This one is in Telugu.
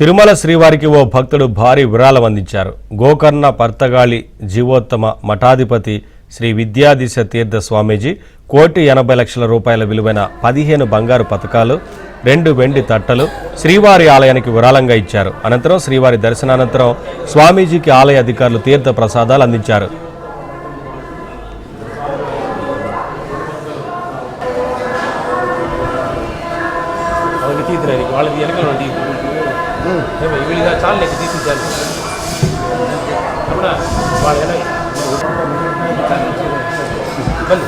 తిరుమల శ్రీవారికి ఓ భక్తుడు భారీ విరాళం అందించారు. గోకర్ణ పర్తగాళి జీవోత్తమ మఠాధిపతి శ్రీ విద్యాధీశ తీర్థ స్వామీజీ 1,80,00,000 రూపాయల విలువైన 15 బంగారు పతకాలు, 2 వెండి తట్టలు శ్రీవారి ఆలయానికి విరాళంగా ఇచ్చారు. అనంతరం శ్రీవారి దర్శనానంతరం స్వామీజీకి ఆలయ అధికారులు తీర్థ ప్రసాదాలు అందించారు. చాలా తీసించాలి వాళ్ళ